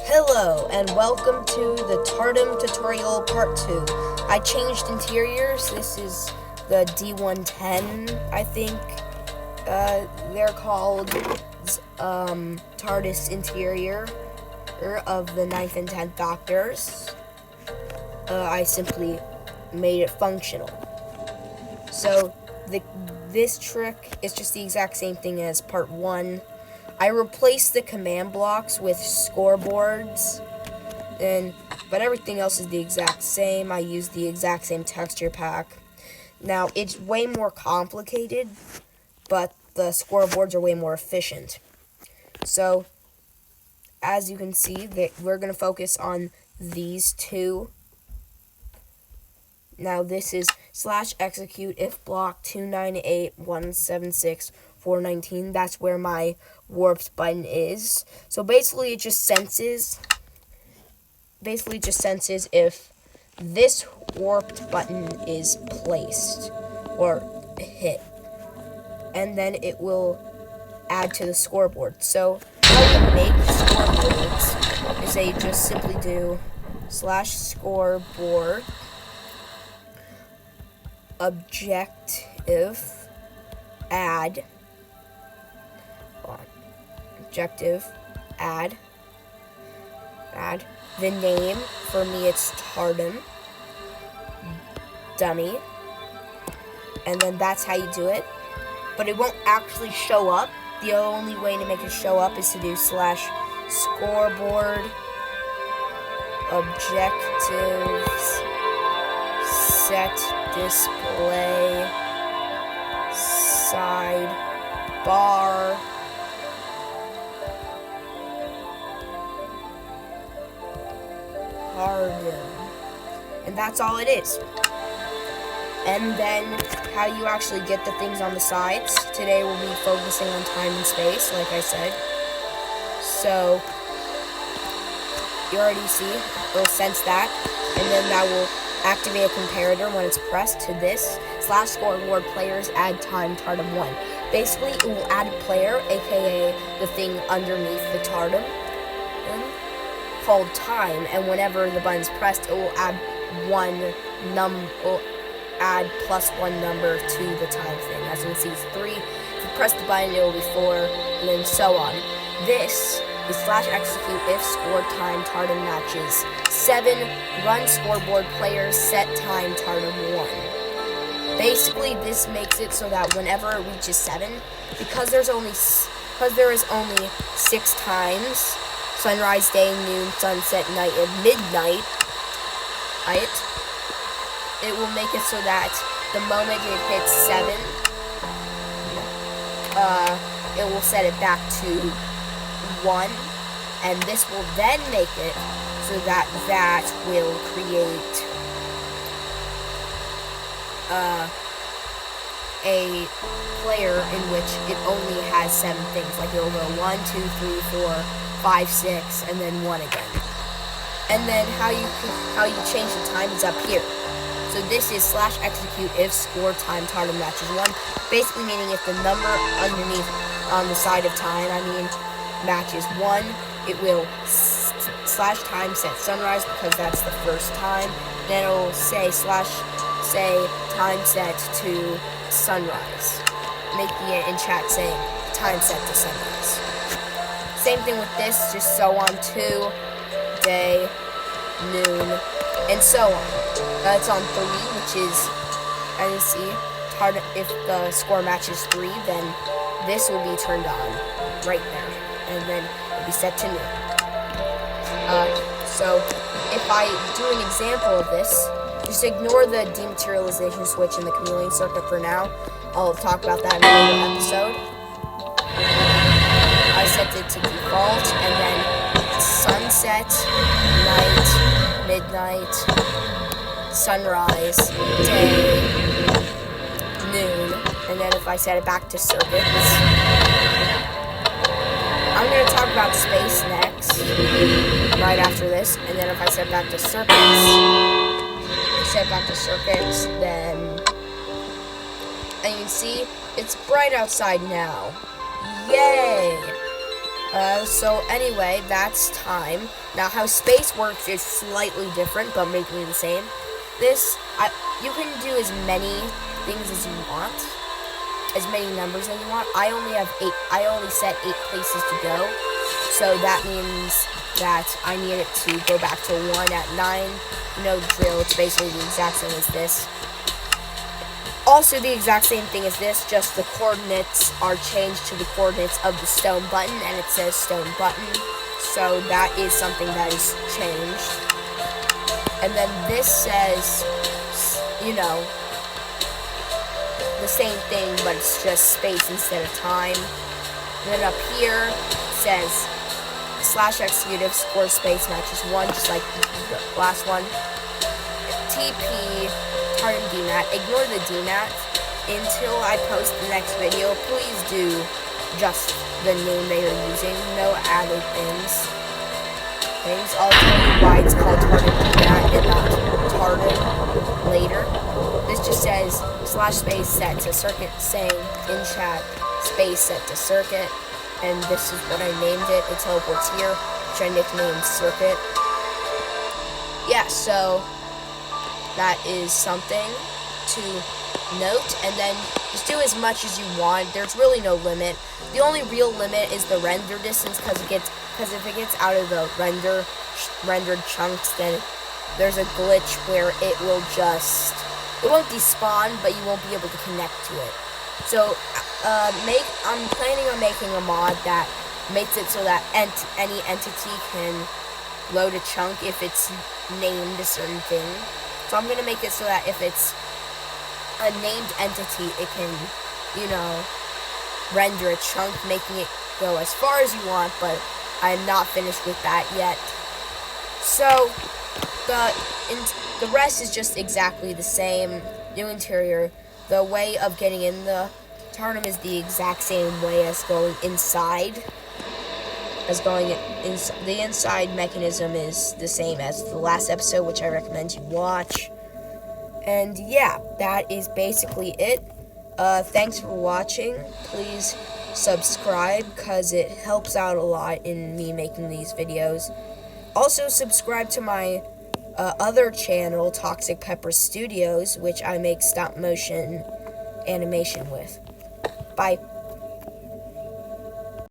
Hello and welcome to the TARDIM tutorial part 2. I changed interiors. This is the D110, I think they're called, TARDIS interior of the 9th and 10th Doctors. I simply made it functional. So this trick is just the exact same thing as part 1. I replaced the command blocks with scoreboards, but everything else is the exact same. I used the exact same texture pack. Now, it's way more complicated, but the scoreboards are way more efficient. So, as you can see, we're going to focus on these two. Now, this is /execute if block 298.176.419. That's where my warped button is. So basically it just senses if this warped button is placed or hit, and then it will add to the scoreboard. So how you make scoreboards is they just simply do /scoreboard objective add the name. For me it's TARDIM dummy, and then that's how you do it, but it won't actually show up. The only way to make it show up is to do /scoreboard objectives set display sidebar TARDIM, and that's all it is. And then how you actually get the things on the sides. Today we'll be focusing on time and space, like I said. So you already see, it'll sense that, and then that will activate a comparator when it's pressed to this /scoreboard players add time TARDIM 1. Basically, it will add a player, aka the thing underneath the TARDIM, called time, and whenever the button's pressed, it will add +1 number to the time thing. As you can see, it's 3. If you press the button, it will be 4, and then so on. This is /execute if score time TARDIM matches 7, run scoreboard players set time TARDIM 1. Basically, this makes it so that whenever it reaches 7, because there is only 6 times, sunrise, day, noon, sunset, night, and midnight, right? It will make it so that the moment it hits 7, it will set it back to 1, and this will then make it so that will create a player in which it only has 7 things. Like it will go 1, 2, 3, 4, 5, 6, and then 1 again. And then how you change the time is up here. So this is /execute if score time TARDIM matches 1. Basically meaning if the number underneath on the side of time, matches 1, it will /time set sunrise because that's the first time. Then it will say time set to sunrise, making it in chat saying time set to sunrise. Same thing with this, just so on, 2, day, noon, and so on. It's on 3, which is, as you see, if the score matches 3, then this will be turned on right there, and then it'll be set to noon. So if I do an example of this, just ignore the dematerialization switch in the chameleon circuit for now. I'll talk about that in another episode. I set it to default, and then sunset, night, midnight, sunrise, day, noon, and then if I set it back to circuits, I'm going to talk about space next, right after this, and then if I set back to circuits, then, and you can see, it's bright outside now. Yay! So anyway, that's time. Now, how space works is slightly different, but mainly the same. You can do as many things as you want, as many numbers as you want. I only set 8 places to go, so that means that I need it to go back to 1 at 9. You know the drill. It's basically the exact same as this. Also the exact same thing as this, just the coordinates are changed to the coordinates of the stone button, and it says stone button, so that is something that is changed. And then this says, you know, the same thing, but it's just space instead of time. And then up here it says /executive score space matches 1, just like the last one. TP TARDIM DMAT. Ignore the DMAT until I post the next video. Please do just the name they are using. No added things. I'll tell you why it's called TARDIM DMAT and not TARDIM later. This just says /space set to circuit, saying in chat space set to circuit, and this is what I named it. It teleports here, which I nicknamed circuit. Yeah, so that is something to note, and then just do as much as you want. There's really no limit. The only real limit is the render distance, because if it gets out of the rendered chunks, then there's a glitch where it won't despawn, but you won't be able to connect to it. So I'm planning on making a mod that makes it so that any entity can load a chunk if it's named a certain thing. So I'm going to make it so that if it's a named entity, it can, you know, render a chunk, making it go as far as you want, but I'm not finished with that yet. So the rest is just exactly the same. New interior. The way of getting in the TARDIM is the exact same way as going inside. The inside mechanism is the same as the last episode, which I recommend you watch. And yeah, that is basically it. Thanks for watching. Please subscribe, because it helps out a lot in me making these videos. Also, subscribe to my other channel, Toxic Pepper Studios, which I make stop motion animation with. Bye.